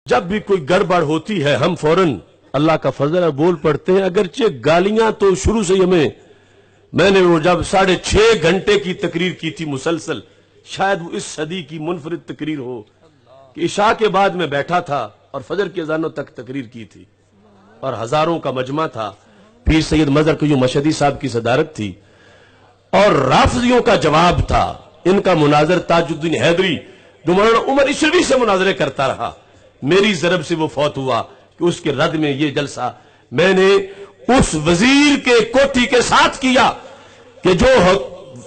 جب بھی کوئی گڑبڑ ہوتی ہے ہم فوراً اللہ کا فضل ہے بول پڑتے ہیں، اگرچہ گالیاں تو شروع سے ہمیں، میں نے وہ جب 6.5 گھنٹے کی تقریر کی تھی مسلسل، شاید وہ اس صدی کی منفرد تقریر ہو کہ عشاء کے بعد میں بیٹھا تھا اور فجر کے اذانوں تک تقریر کی تھی اور ہزاروں کا مجمع تھا، پیر سید مظہر قیوم مشہدی صاحب کی صدارت تھی اور رافضیوں کا جواب تھا۔ ان کا مناظر تاج الدین حیدری جو مولانا عمر عشروی سے مناظرے کرتا رہا، میری ضرب سے وہ فوت ہوا کہ اس کے رد میں یہ جلسہ میں نے اس وزیر کے کوٹھی کے ساتھ کیا کہ جو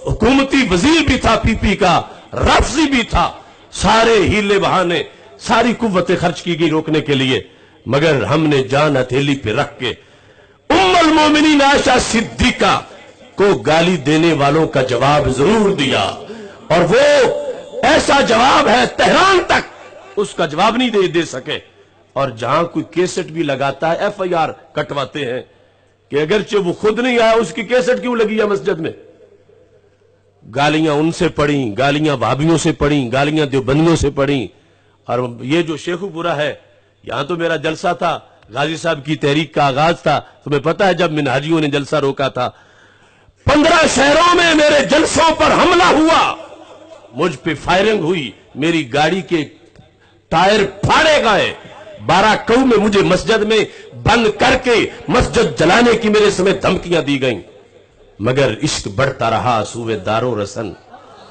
حکومتی وزیر بھی تھا پی پی کا، رافضی بھی تھا، سارے ہیلے بہانے ساری قوتیں خرچ کی گئی روکنے کے لیے، مگر ہم نے جان ہتھیلی پہ رکھ کے ام المومنین عائشہ صدیقہ کو گالی دینے والوں کا جواب ضرور دیا، اور وہ ایسا جواب ہے تہران تک اس کا جواب نہیں دے سکے، اور جہاں کوئی کیسٹ بھی لگاتا ہے ایف آئی آر کٹواتے ہیں کہ اگرچہ وہ خود نہیں آیا اس کی کیسٹ کیوں لگی ہے مسجد میں۔ گالیاں ان سے پڑیں، گالیاں وہابیوں سے پڑیں، گالیاں دیوبندیوں سے پڑیں، اور یہ جو شیخو پورا ہے، یہاں تو میرا جلسہ تھا، غازی صاحب کی تحریک کا آغاز تھا، تمہیں پتہ ہے جب منہاجیوں نے جلسہ روکا تھا 15 شہروں میں میرے جلسوں پر حملہ ہوا، مجھ پہ فائرنگ ہوئی، میری گاڑی کے ٹائر پھاڑے گئے، 12 قوم میں مجھے مسجد میں بند کر کے مسجد جلانے کی میرے سمیت دھمکیاں دی گئیں، مگر عشق بڑھتا رہا سوئے دارو رسن،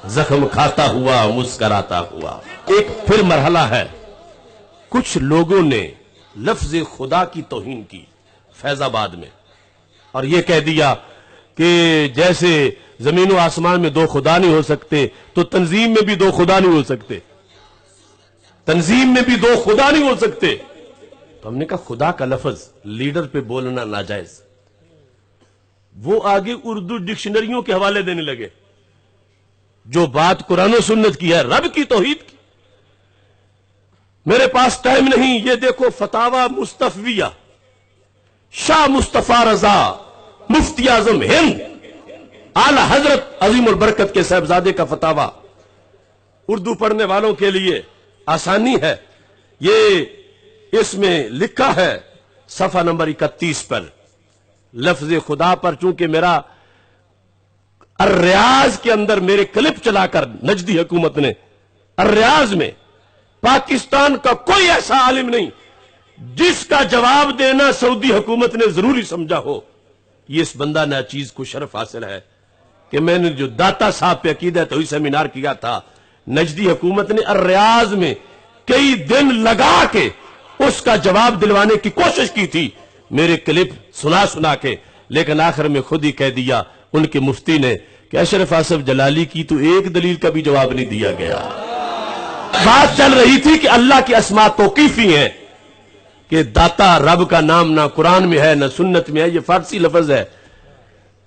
زخم کھاتا ہوا مسکراتا ہوا۔ ایک پھر مرحلہ ہے، کچھ لوگوں نے لفظ خدا کی توہین کی فیض آباد میں، اور یہ کہہ دیا کہ جیسے زمین و آسمان میں 2 خدا نہیں ہو سکتے تو تنظیم میں بھی 2 خدا نہیں ہو سکتے، تنظیم میں بھی 2 خدا نہیں ہو سکتے۔ تو ہم نے کہا خدا کا لفظ لیڈر پہ بولنا ناجائز۔ وہ آگے اردو ڈکشنریوں کے حوالے دینے لگے، جو بات قرآن و سنت کی ہے، رب کی توحید کی۔ میرے پاس ٹائم نہیں، یہ دیکھو فتاوی مصطفیہ، شاہ مصطفیٰ رضا مفتی اعظم ہند اعلی حضرت عظیم البرکت کے صاحبزادے کا فتاوی، اردو پڑھنے والوں کے لیے آسانی ہے، یہ اس میں لکھا ہے صفحہ نمبر 31 پر، لفظ خدا پر، چونکہ میرا الریاض کے اندر میرے کلپ چلا کر نجدی حکومت نے الریاض میں پاکستان کا کوئی ایسا عالم نہیں جس کا جواب دینا سعودی حکومت نے ضروری سمجھا ہو، یہ اس بندہ ناچیز کو شرف حاصل ہے کہ میں نے جو داتا صاحب پہ عقیدہ توحید سیمینار کیا تھا، نجدی حکومت نے الریاض میں کئی دن لگا کے اس کا جواب دلوانے کی کوشش کی تھی، میرے کلپ سنا کے، لیکن آخر میں خود ہی کہہ دیا ان کے مفتی نے کہ اشرف آصف جلالی کی تو ایک دلیل کا بھی جواب نہیں دیا گیا۔ بات چل رہی تھی کہ اللہ کی اسماء توقیفی ہیں، کہ داتا رب کا نام نہ قرآن میں ہے نہ سنت میں ہے، یہ فارسی لفظ ہے،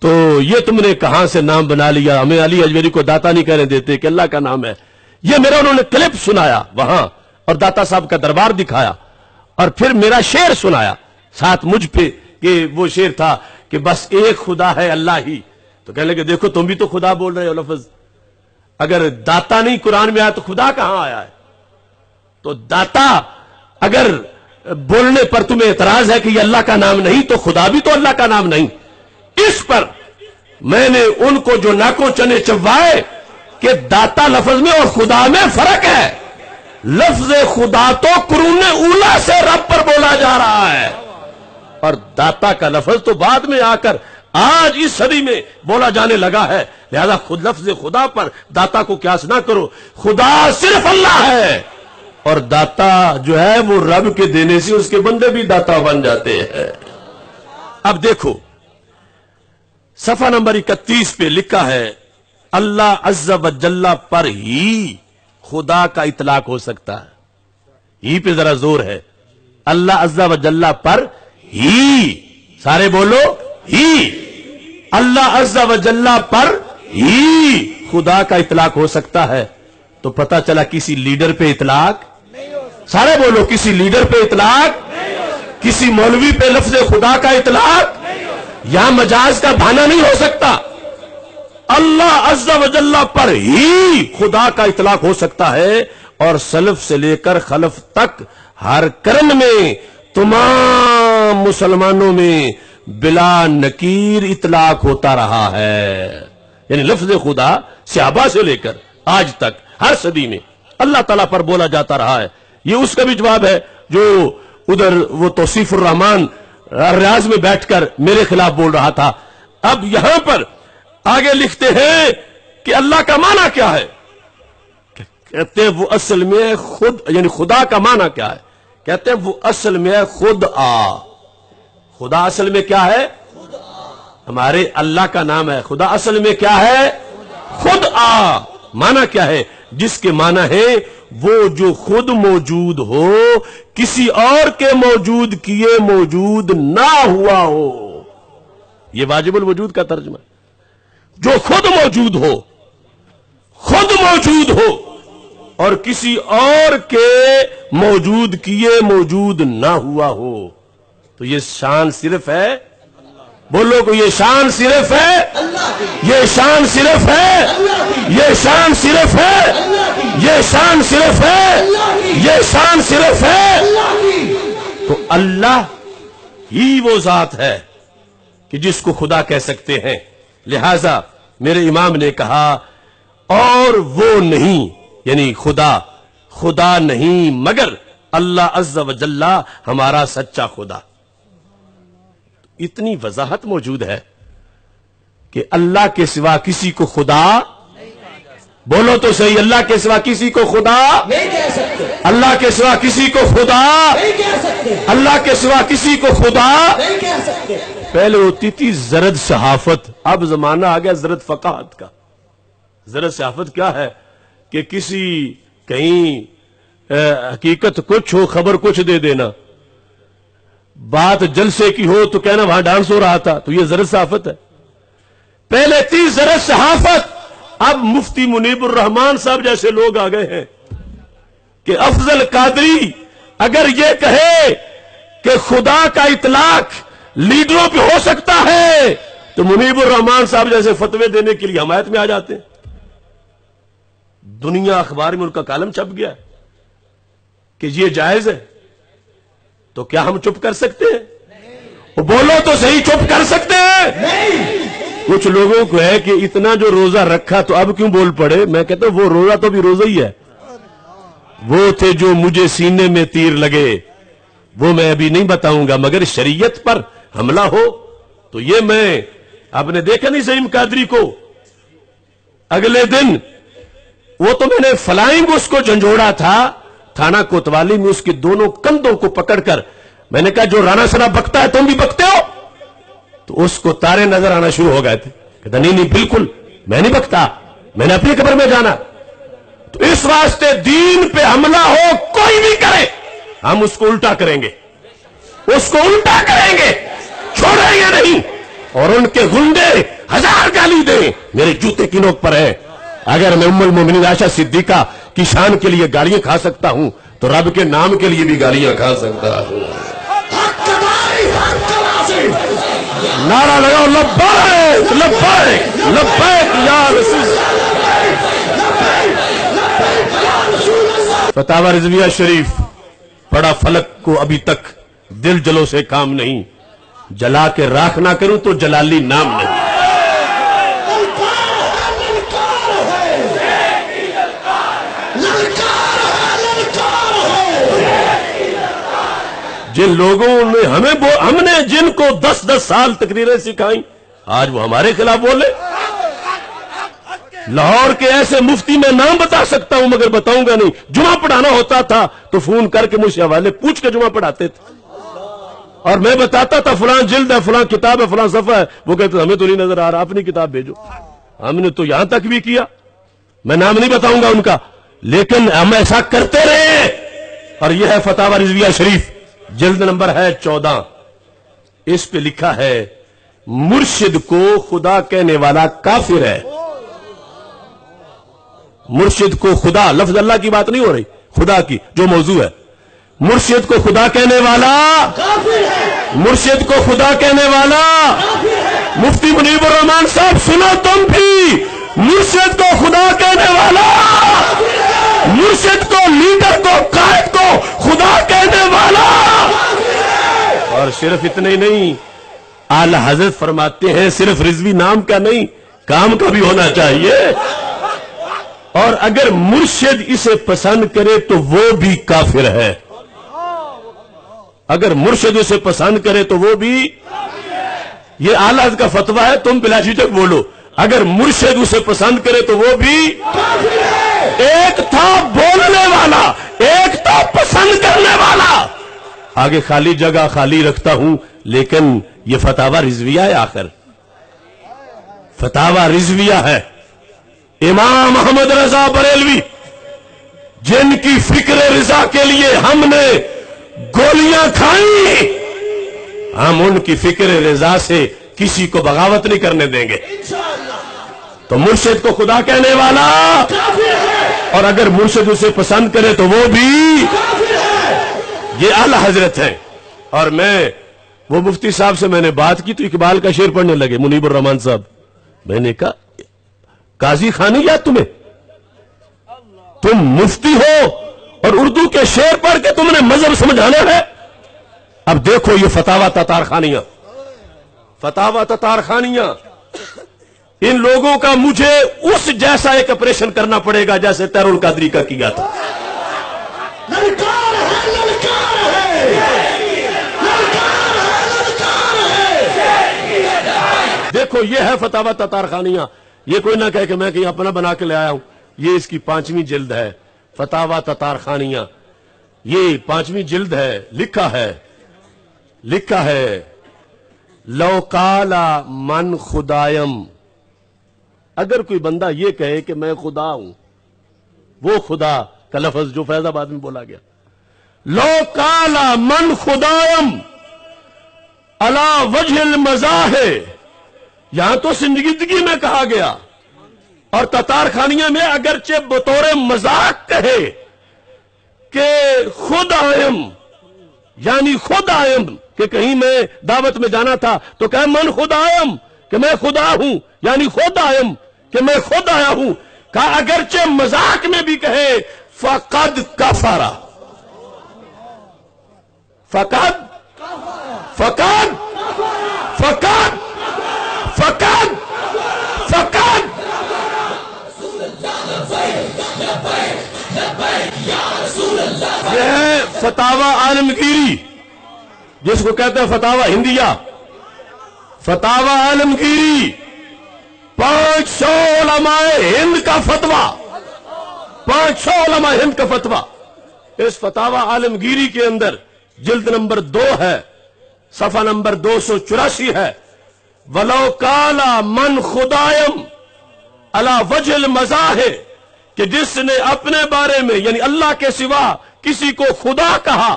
تو یہ تم نے کہاں سے نام بنا لیا؟ ہمیں علی اجمیری کو داتا نہیں کہنے دیتے کہ اللہ کا نام ہے۔ یہ میرا انہوں نے کلپ سنایا وہاں، اور داتا صاحب کا دربار دکھایا، اور پھر میرا شعر سنایا ساتھ مجھ پہ، کہ وہ شعر تھا کہ بس ایک خدا ہے اللہ ہی، تو کہنے لگے دیکھو تم بھی تو خدا بول رہے ہو لفظ، اگر داتا نہیں قرآن میں آیا تو خدا کہاں آیا ہے؟ تو داتا اگر بولنے پر تمہیں اعتراض ہے کہ یہ اللہ کا نام نہیں، تو خدا بھی تو اللہ کا نام نہیں۔ اس پر میں نے ان کو جو ناکوں چنے چبوائے کہ داتا لفظ میں اور خدا میں فرق ہے، لفظ خدا تو قرون اولا سے رب پر بولا جا رہا ہے، اور داتا کا لفظ تو بعد میں آ کر آج اس صدی میں بولا جانے لگا ہے، لہذا خود لفظ خدا پر داتا کو قیاس نہ کرو، خدا صرف اللہ ہے، اور داتا جو ہے وہ رب کے دینے سے اس کے بندے بھی داتا بن جاتے ہیں۔ اب دیکھو صفحہ نمبر 31 پہ لکھا ہے اللہ عز و جل پر ہی خدا کا اطلاق ہو سکتا ہے، ہی پہ ذرا زور ہے، اللہ عز و جل پر ہی، سارے بولو ہی، اللہ عز و جل پر ہی خدا کا اطلاق ہو سکتا ہے، تو پتہ چلا کسی لیڈر پہ اطلاق، سارے بولو کسی لیڈر پہ اطلاق، کسی مولوی پہ لفظ خدا کا اطلاق، یہاں مجاز کا بہانہ نہیں ہو سکتا، اللہ عز و جل پر ہی خدا کا اطلاق ہو سکتا ہے، اور سلف سے لے کر خلف تک ہر کرن میں تمام مسلمانوں میں بلا نکیر اطلاق ہوتا رہا ہے. یعنی لفظ خدا صحابہ سے لے کر آج تک ہر صدی میں اللہ تعالیٰ پر بولا جاتا رہا ہے. یہ اس کا بھی جواب ہے جو ادھر وہ توصیف الرحمان ریاض میں بیٹھ کر میرے خلاف بول رہا تھا. اب یہاں پر آگے لکھتے ہیں کہ اللہ کا معنی کیا ہے. کہتے ہیں وہ اصل میں خود، یعنی خدا کا معنی کیا ہے. کہتے ہیں وہ اصل میں خود آ. خدا اصل میں کیا ہے؟ ہمارے اللہ کا نام ہے. خدا اصل میں کیا ہے؟ خود آ. معنی کیا ہے؟ جس کے معنی ہے وہ جو خود موجود ہو، کسی اور کے موجود کیے موجود نہ ہوا ہو. یہ واجب الوجود کا ترجمہ. جو خود موجود ہو، خود موجود ہو اور کسی اور کے موجود کیے موجود نہ ہوا ہو. تو یہ شان صرف ہے، بولو کو یہ شان صرف ہے، یہ شان صرف ہے، یہ شان صرف ہے، یہ شان صرف ہے، یہ شان صرف ہے. تو اللہ ہی وہ ذات ہے کہ جس کو خدا کہہ سکتے ہیں. لہذا میرے امام نے کہا اور وہ نہیں، یعنی خدا نہیں مگر اللہ عز و جل ہمارا سچا خدا. اتنی وضاحت موجود ہے کہ اللہ کے سوا کسی کو خدا، بولو تو صحیح، اللہ کے سوا کسی کو خدا نہیں کہہ سکتے. اللہ کے سوا کسی کو خدا نہیں کہہ سکتے. اللہ کے سوا کسی کو خدا نہیں کہہ سکتے. پہلے ہوتی تھی زرد صحافت، اب زمانہ آ گیا زرد فقاہت کا. زرد صحافت کیا ہے کہ کسی کہیں حقیقت کچھ ہو، خبر کچھ دے دینا. بات جلسے کی ہو تو کہنا وہاں ڈانس ہو رہا تھا، تو یہ زرد صحافت ہے. پہلے تھی زرد صحافت، اب مفتی منیب الرحمان صاحب جیسے لوگ آ گئے ہیں کہ افضل قادری اگر یہ کہے کہ خدا کا اطلاق لیڈروں پہ ہو سکتا ہے تو منیب الرحمان صاحب جیسے فتوے دینے کے لیے حمایت میں آ جاتے ہیں. دنیا اخبار میں ان کا کالم چھپ گیا کہ یہ جائز ہے. تو کیا ہم چپ کر سکتے ہیں؟ بولو تو صحیح، چپ کر سکتے ہیں؟ کچھ لوگوں کو ہے کہ اتنا جو روزہ رکھا تو اب کیوں بول پڑے. میں کہتا ہوں وہ روزہ تو بھی روزہ ہی ہے. وہ تھے جو مجھے سینے میں تیر لگے، وہ میں ابھی نہیں بتاؤں گا، مگر شریعت پر حملہ ہو تو یہ میں، آپ نے دیکھا نہیں سعیم قادری کو اگلے دن، وہ تو میں نے فلائنگ اس کو جھنجھوڑا تھا تھانہ کوتوالی میں، اس کے دونوں کندھوں کو پکڑ کر میں نے کہا جو رانا سنا بکتا ہے تم بھی بکتے ہو. تو اس کو تارے نظر آنا شروع ہو گئے تھے. کہتا نہیں بالکل میں نہیں بکتا، میں نے اپنی قبر میں جانا. تو اس واسطے دین پہ حملہ ہو کوئی بھی کرے ہم اس کو الٹا کریں گے، اس کو الٹا کریں گے، چھوڑیں گے نہیں. اور ان کے گنڈے ہزار گالی دیں میرے جوتے کی نوک پر ہے. اگر میں ام المومنین عائشہ صدیقہ کی شان کے لیے گالیاں کھا سکتا ہوں تو رب کے نام کے لیے بھی گالیاں کھا سکتا ہوں. نعرہ لگاؤ لبیک لبیک لبیک یا رسول. فتاوی رضویہ شریف پڑھا فلک کو ابھی تک دل جلوں سے کام نہیں، جلا کے راکھ نہ کروں تو جلالی نام نہیں. جن لوگوں نے ہم نے جن کو 10 سال تقریریں سکھائیں آج وہ ہمارے خلاف بولے. لاہور کے ایسے مفتی میں نام بتا سکتا ہوں مگر بتاؤں گا نہیں. جمعہ پڑھانا ہوتا تھا تو فون کر کے مجھ سے حوالے پوچھ کے جمعہ پڑھاتے تھے اور میں بتاتا تھا فلاں جلد ہے، فلاں کتاب ہے، فلاں صفحہ ہے. وہ کہتے ہمیں تو نہیں نظر آ رہا، اپنی کتاب بھیجو. ہم نے تو یہاں تک بھی کیا، میں نام نہیں بتاؤں گا ان کا، لیکن ہم ایسا کرتے رہے. اور یہ ہے فتاوی رضویہ شریف، جلد نمبر ہے 14. اس پہ لکھا ہے مرشد کو خدا کہنے والا کافر ہے. مرشد کو خدا، لفظ اللہ کی بات نہیں ہو رہی، خدا کی جو موضوع ہے. مرشد کو خدا کہنے والا کافر ہے. مرشد کو خدا کہنے والا کافر ہے. مفتی منیب الرحمان صاحب سنو تم بھی، مرشد کو خدا کہنے والا کافر ہے. مرشد کو، لیڈر کو، قائد کو خدا کہنے والا. اور صرف اتنے ہی نہیں، اعلی حضرت فرماتے ہیں صرف رضوی نام کا نہیں، کام کا بھی ہونا چاہیے. اور اگر مرشد اسے پسند کرے تو وہ بھی کافر ہے. اگر مرشد اسے پسند کرے تو وہ بھی، یہ اعلی حضرت کا فتویٰ ہے، تم بلا جھجک بولو. اگر مرشد اسے پسند کرے تو وہ بھی. ایک تھا بولنے والا، ایک تھا پسند کرنے والا. آگے خالی جگہ خالی رکھتا ہوں، لیکن یہ فتاوی رضویہ ہے. آخر فتاوی رضویہ ہے. امام احمد رضا بریلوی، جن کی فکر رضا کے لیے ہم نے گولیاں کھائیں، ہم ان کی فکر رضا سے کسی کو بغاوت نہیں کرنے دیں گے. تو مرشد کو خدا کہنے والا، اور اگر مرشد اسے پسند کرے تو وہ بھی. یہ اعلی حضرت ہیں. اور میں وہ مفتی صاحب سے میں نے بات کی تو اقبال کا شعر پڑھنے لگے، منیب الرحمان صاحب. میں نے کہا قاضی خانی یا تمہیں، تم مفتی ہو اور اردو کے شعر پڑھ کے تم نے مذہب سمجھانا ہے. اب دیکھو یہ فتاوی تتار خانیاں، فتاوی تتار خانیاں. ان لوگوں کا مجھے اس جیسا ایک آپریشن کرنا پڑے گا جیسے طاہر القادری کا کیا تھا. دیکھو یہ ہے فتاوی تتار خانیاں. یہ کوئی نہ کہے کہ میں کہیں اپنا بنا کے لے آیا ہوں. یہ اس کی 5ویں جلد ہے، فتاوی تتار خانیاں. یہ 5ویں جلد ہے. لکھا ہے لو قالا من خدایم، اگر کوئی بندہ یہ کہے کہ میں خدا ہوں، وہ خدا کا لفظ جو فیض آباد میں بولا گیا، لو قالا من خدایم علی وجہ المزاح، یہاں تو سنجیدگی میں کہا گیا، اور تتار خانیہ میں اگرچہ بطور مذاق کہے کہ خود آئم، یعنی خود آئم، کہ کہیں میں دعوت میں جانا تھا تو کہ من خود آئم، کہ میں خدا ہوں، یعنی خود آئم کہ میں خود آیا ہوں. کہا اگرچہ مذاق میں بھی کہے فقد کفر، فقد فقد فقد فقد فقد. یہ ہے فتاوی عالمگیری، جس کو کہتے ہیں فتاوی ہندیہ. فتاوی عالمگیری 500 علماء ہند کا فتویٰ، 500 علماء ہند کا فتویٰ. اس فتاوی عالمگیری کے اندر جلد نمبر 2 ہے، صفحہ نمبر 284 ہے. ولو قالا من خدایم علی وجہ المزاح، کہ جس نے اپنے بارے میں یعنی اللہ کے سوا کسی کو خدا کہا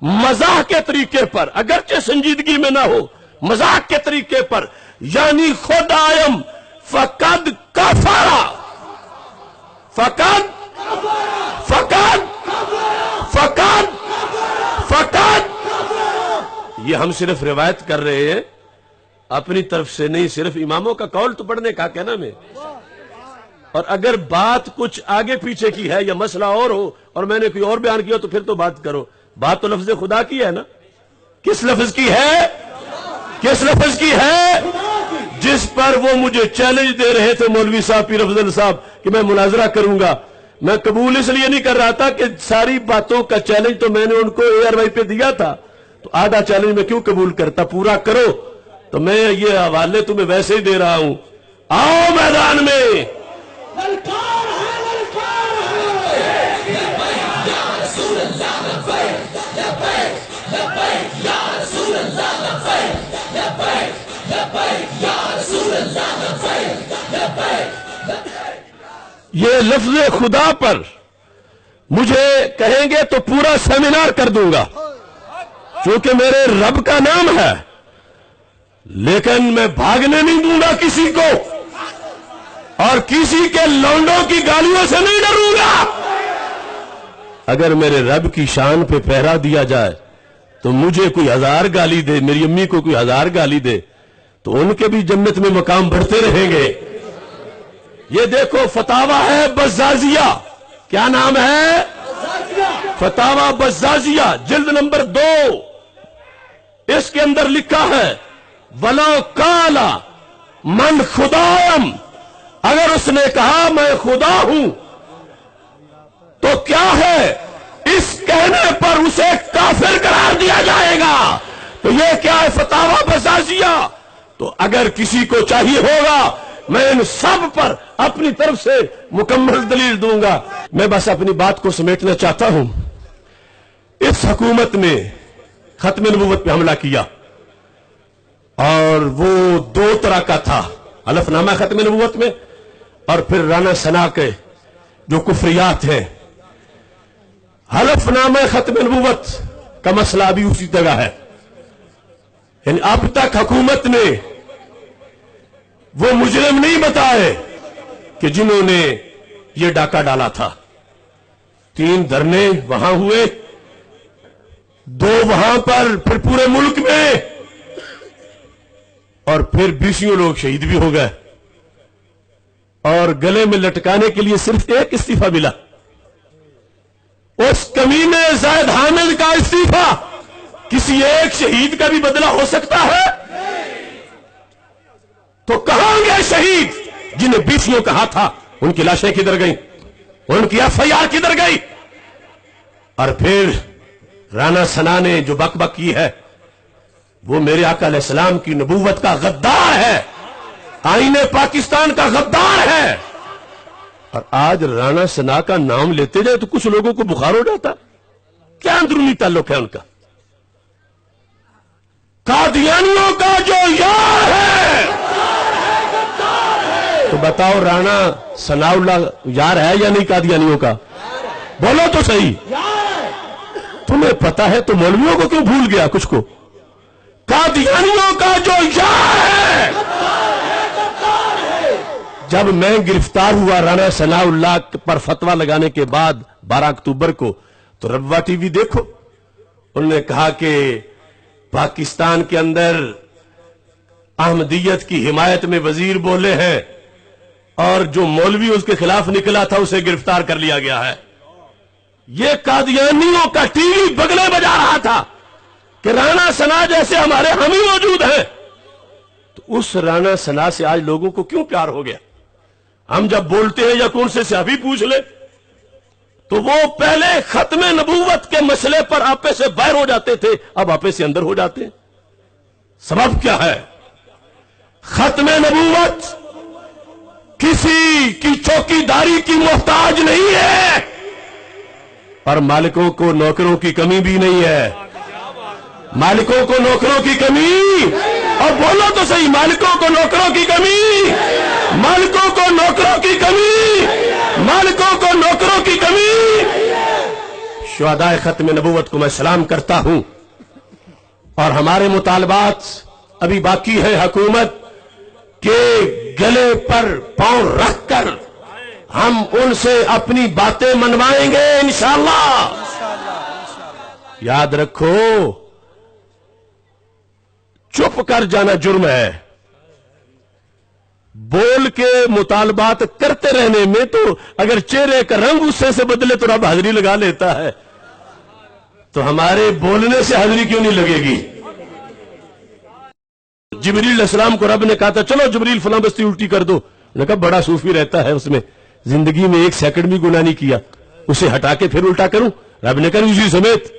مزاح کے طریقے پر، اگرچہ سنجیدگی میں نہ ہو، مزاح کے طریقے پر، یعنی خود آئم فقد کفر، فقد فقد فقد فقد. یہ ہم صرف روایت کر رہے ہیں، اپنی طرف سے نہیں، صرف اماموں کا قول تو پڑھنے کا کہنا میں. اور اگر بات کچھ آگے پیچھے کی ہے یا مسئلہ اور ہو اور میں نے کوئی اور بیان کیا تو پھر تو بات کرو. بات تو لفظ خدا کی ہے نا. کس لفظ کی ہے؟ کس لفظ کی ہے؟ جس پر وہ مجھے چیلنج دے رہے تھے مولوی صاحب، پیر افضل صاحب، کہ میں مناظرہ کروں گا. میں قبول اس لیے نہیں کر رہا تھا کہ ساری باتوں کا چیلنج تو میں نے ان کو ARY پہ دیا تھا، تو آدھا چیلنج میں کیوں قبول کرتا، پورا کرو. تو میں یہ حوالے تمہیں ویسے ہی دے رہا ہوں. آؤ میدان میں. یہ لفظ خدا پر مجھے کہیں گے تو پورا سیمینار کر دوں گا، چونکہ میرے رب کا نام ہے، لیکن میں بھاگنے نہیں دوں گا کسی کو، اور کسی کے لونڈوں کی گالیوں سے نہیں ڈروں گا. اگر میرے رب کی شان پہ پہرا دیا جائے تو مجھے کوئی 1000 گالی دے، میری امی کو کوئی 1000 گالی دے، تو ان کے بھی جنت میں مقام بڑھتے رہیں گے. یہ دیکھو فتاوی ہے بزازیہ، کیا نام ہے؟ فتاوی بزازیہ جلد نمبر 2. اس کے اندر لکھا ہے وَلَوْ قَالَ مَنْ خُدَایم، اگر اس نے کہا میں خدا ہوں تو کیا ہے اس کہنے پر اسے کافر قرار دیا جائے گا. تو یہ کیا ہے؟ فتاوی بزازیہ. تو اگر کسی کو چاہیے ہوگا میں ان سب پر اپنی طرف سے مکمل دلیل دوں گا. میں بس اپنی بات کو سمیٹنا چاہتا ہوں. اس حکومت نے ختم نبوت پہ حملہ کیا اور وہ 2 طرح کا تھا، حلف نامہ ختم نبوت میں اور پھر رانا ثنا کے جو کفریات ہیں. حلف نامہ ختم نبوت کا مسئلہ ابھی اسی جگہ ہے. یعنی اب تک حکومت نے وہ مجرم نہیں بتائے کہ جنہوں نے یہ ڈاکہ ڈالا تھا. 3 دھرنے وہاں ہوئے، 2 وہاں پر، پھر پورے ملک میں، اور پھر 20 لوگ شہید بھی ہو گئے. اور گلے میں لٹکانے کے لیے صرف 1 استعفیٰ ملا، اس کمینے زید حامد کا استعفیٰ. کسی ایک شہید کا بھی بدلہ ہو سکتا ہے؟ تو کہاں گئے شہید جنہیں 20 کہا تھا؟ ان کی لاشیں کدھر گئیں؟ ان کی FIR کدھر گئی؟ اور پھر رانا ثنا نے جو بک بک کی ہے وہ میرے آقا علیہ السلام کی نبوت کا غدار ہے، آئین پاکستان کا غدار ہے. اور آج رانا ثنا کا نام لیتے جائے تو کچھ لوگوں کو بخار ہو جاتا. کیا اندرونی تعلق ہے ان کا؟ قادیانیوں کا جو یار ہے، تو بتاؤ رانا ثناء اللہ یار ہے یا نہیں قادیانیوں کا؟ بولو تو صحیح. تمہیں پتا ہے تو مولویوں کو کیوں بھول گیا کچھ کو؟ قادیانیوں کا جو یار ہے. جب میں گرفتار ہوا رانا ثناء اللہ پر فتویٰ لگانے کے بعد 12 اکتوبر کو، تو ربوہ ٹی وی دیکھو، انہوں نے کہا کہ پاکستان کے اندر احمدیت کی حمایت میں وزیر بولے ہیں اور جو مولوی اس کے خلاف نکلا تھا اسے گرفتار کر لیا گیا ہے. یہ قادیانیوں کا ٹی وی بگلے بجا رہا تھا کہ رانا ثنا جیسے ہمارے ہم ہی موجود ہیں. تو اس رانا ثنا سے آج لوگوں کو کیوں پیار ہو گیا؟ ہم جب بولتے ہیں یا کون سے صحابی پوچھ لے تو وہ پہلے ختم نبوت کے مسئلے پر آپے سے باہر ہو جاتے تھے، اب آپے سے اندر ہو جاتے ہیں. سبب کیا ہے؟ ختم نبوت کسی کی چوکی داری کی محتاج نہیں ہے اور مالکوں کو نوکروں کی کمی بھی نہیں ہے. مالکوں کو نوکروں کی کمی، اور بولو تو صحیح، مالکوں کو نوکروں کی کمی، مالکوں کو نوکروں کی کمی، مالکوں کو نوکروں کی کمی. شہدائے ختم نبوت کو میں سلام کرتا ہوں اور ہمارے مطالبات ابھی باقی ہے. حکومت کے گلے پر پاؤں رکھ کر ہم ان سے اپنی باتیں منوائیں گے انشاءاللہ. یاد رکھو، چپ کر جانا جرم ہے، بول کے مطالبات کرتے رہنے میں تو اگر چہرے کا رنگ غصے سے بدلے تو رب حاضری لگا لیتا ہے. تو ہمارے بولنے سے حاضری کیوں نہیں لگے گی؟ جبریل علیہ السلام کو رب نے کہا تھا چلو جبریل فلاں بستی الٹی کر دو. نے کہا بڑا صوفی رہتا ہے، اس میں زندگی میں 1 سیکنڈ بھی گناہ نہیں کیا، اسے ہٹا کے پھر الٹا کروں؟ رب نے کہا اسی سمیت.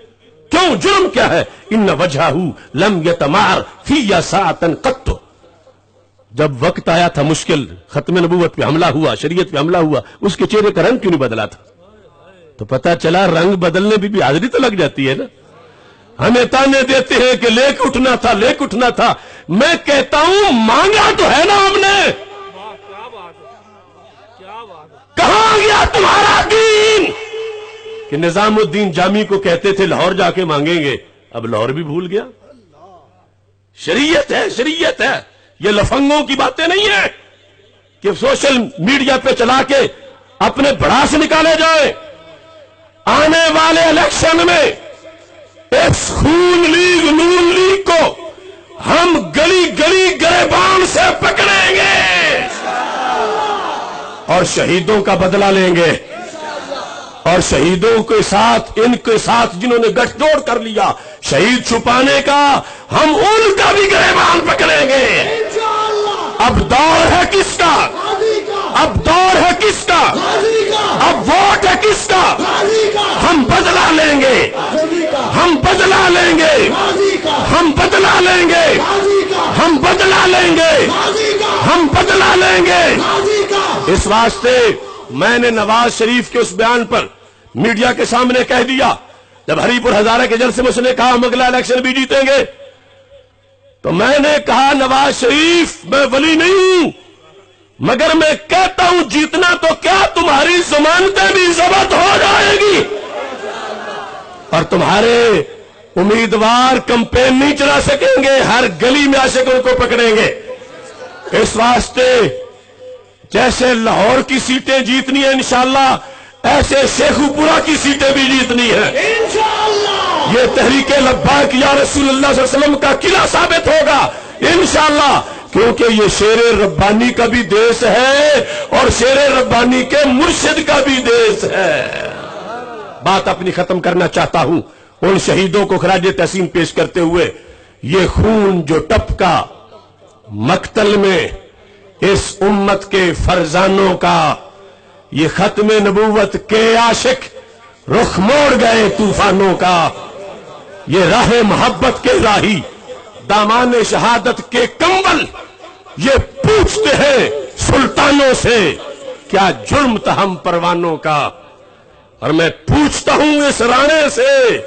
کیوں؟ جرم کیا ہے؟ ان وجہہ لم یتمار فی ساعتا قط. جب وقت آیا تھا مشکل، ختم نبوت پہ حملہ ہوا، شریعت پہ حملہ ہوا، اس کے چہرے کا رنگ کیوں نہیں بدلا تھا؟ تو پتا چلا رنگ بدلنے بھی حاضری تو لگ جاتی ہے نا. ہمیں تانے دیتے ہیں کہ لے کے اٹھنا تھا، لے کے اٹھنا تھا. میں کہتا ہوں مانگا تو ہے نا ہم نے. کہاں گیا تمہارا دین؟ کہ نظام الدین جامی کو کہتے تھے لاہور جا کے مانگیں گے، اب لاہور بھی بھول گیا. شریعت ہے، شریعت ہے، یہ لفنگوں کی باتیں نہیں ہیں کہ سوشل میڈیا پہ چلا کے اپنے بڑاس نکالے جائیں. آنے والے الیکشن میں اس خون لیگ نون لیگ کو ہم گلی گلی گریبان سے پکڑیں گے اور شہیدوں کا بدلہ لیں گے. اور شہیدوں کے ساتھ ان کے ساتھ جنہوں نے گٹھ جوڑ کر لیا شہید چھپانے کا، ہم ان کا بھی گریبان پکڑیں گے۔ اب دور ہے کس کا؟ اب دور ہے کس کا؟ اب ووٹ ہے کس کا؟ ہم بدلہ لیں گے، ہم بدلہ لیں گے، ہم بدلہ لیں گے، ہم بدلہ لیں گے، ہم بدلہ لیں گے۔ اس واسطے میں نے نواز شریف کے اس بیان پر میڈیا کے سامنے کہہ دیا، جب ہری پور ہزارہ کے جلسے میں اس نے کہا ہم اگلا الیکشن بھی جیتیں گے، تو میں نے کہا نواز شریف میں ولی نہیں ہوں، مگر میں کہتا ہوں جیتنا تو کیا تمہاری ضمانتیں بھی ضبط ہو جائے گی، اور تمہارے امیدوار کمپین نہیں چلا سکیں گے، ہر گلی میں عاشق ان کو پکڑیں گے۔ اس واسطے جیسے لاہور کی سیٹیں جیتنی ہے انشاءاللہ، ایسے شیخو پورہ کی سیٹیں بھی جیتنی ہے انشاءاللہ۔ یہ تحریک لبیک یا رسول اللہ صلی اللہ علیہ وسلم کا قلعہ ثابت ہوگا انشاءاللہ، کیونکہ یہ شیر ربانی کا بھی دیس ہے اور شیر ربانی کے مرشد کا بھی دیس ہے۔ بات اپنی ختم کرنا چاہتا ہوں ان شہیدوں کو خراج تحسین پیش کرتے ہوئے، یہ خون جو ٹپکا مقتل میں اس امت کے فرزانوں کا، یہ ختم نبوت کے عاشق رخ موڑ گئے طوفانوں کا، یہ راہ محبت کے راہی دامان شہادت کے کمبل، یہ پوچھتے ہیں سلطانوں سے کیا جرم تھا ہم پروانوں کا، اور میں پوچھتا ہوں اس رانے سے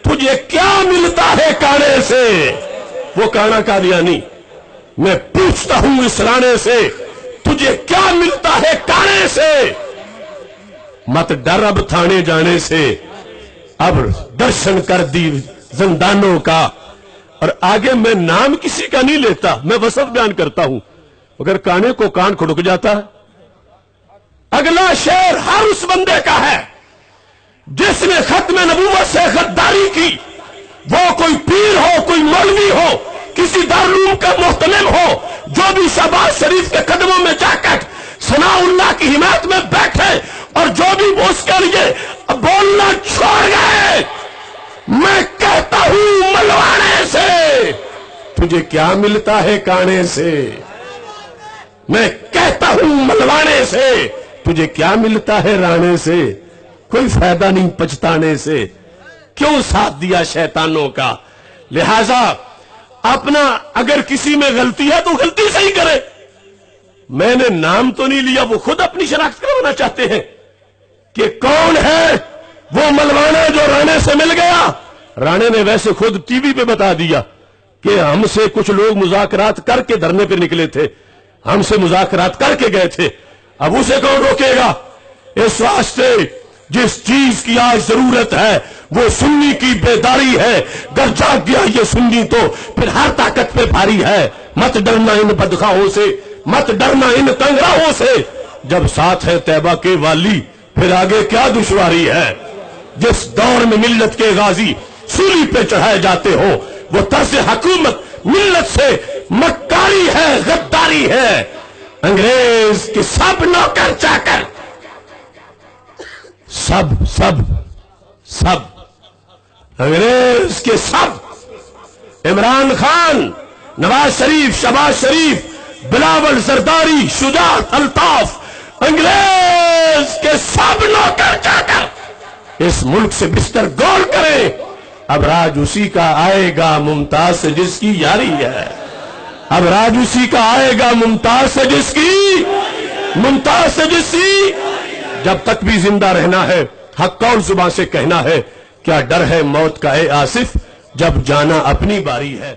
تجھے کیا ملتا ہے کانے سے، وہ کانا قادیانی۔ میں پوچھتا ہوں اس رانے سے تجھے کیا ملتا ہے کانے سے، مت ڈر اب تھانے جانے سے، اب درشن کر دی زندانوں کا۔ اور آگے میں نام کسی کا نہیں لیتا، میں وصف بیان کرتا ہوں، اگر کانے کو کان کھڑک جاتا ہے۔ اگلا شعر ہر اس بندے کا ہے جس نے ختم نبوت سے غداری کی، وہ کوئی پیر ہو، کوئی مولوی ہو، کسی دارالعلوم کا محتمم ہو، جو بھی شہباز شریف کے قدموں میں جا کر ثناء اللہ کی حمایت میں بیٹھے اور جو بھی اس کے لیے بولنا چھوڑ گئے، میں کہتا ہوں ملوانے سے تجھے کیا ملتا ہے کانے سے، میں کہتا ہوں ملوانے سے تجھے کیا ملتا ہے رانے سے، کوئی فائدہ نہیں پچھتانے سے، کیوں ساتھ دیا شیطانوں کا۔ لہذا اپنا اگر کسی میں غلطی ہے تو غلطی صحیح کرے۔ میں نے نام تو نہیں لیا، وہ خود اپنی شناخت کروانا چاہتے ہیں کہ کون ہے وہ ملوانا جو رانے سے مل گیا۔ رانے نے ویسے خود ٹی وی پہ بتا دیا کہ ہم سے کچھ لوگ مذاکرات کر کے دھرنے پہ نکلے تھے، ہم سے مذاکرات کر کے گئے تھے، اب اسے کون روکے گا۔ اس واسطے جس چیز کی آج ضرورت ہے وہ سنی کی بیداری ہے، گر جاگ گیا یہ سنی تو پھر ہر طاقت پہ بھاری ہے۔ مت ڈرنا ان بدخواہوں سے، مت ڈرنا ان تنگراہوں سے، جب ساتھ ہے طیبہ کے والی پھر آگے کیا دشواری ہے۔ جس دور میں ملت کے غازی سولی پہ چڑھائے جاتے ہو، وہ طرز حکومت ملت سے مکاری ہے، غداری ہے۔ انگریز کے سب نوکر چاکر، سب انگریز کے سب، عمران خان، نواز شریف، شہباز شریف، بلاول زرداری، شجاعت الطاف، انگریز کے سب نوکر چاکر اس ملک سے بستر گول کریں۔ اب راج اسی کا آئے گا ممتاز سے جس کی یاری ہے، اب راج اسی کا آئے گا ممتاز سے جس کی، جب تک بھی زندہ رہنا ہے حق قول زبان سے کہنا ہے، کیا ڈر ہے موت کا اے آصف، جب جانا اپنی باری ہے۔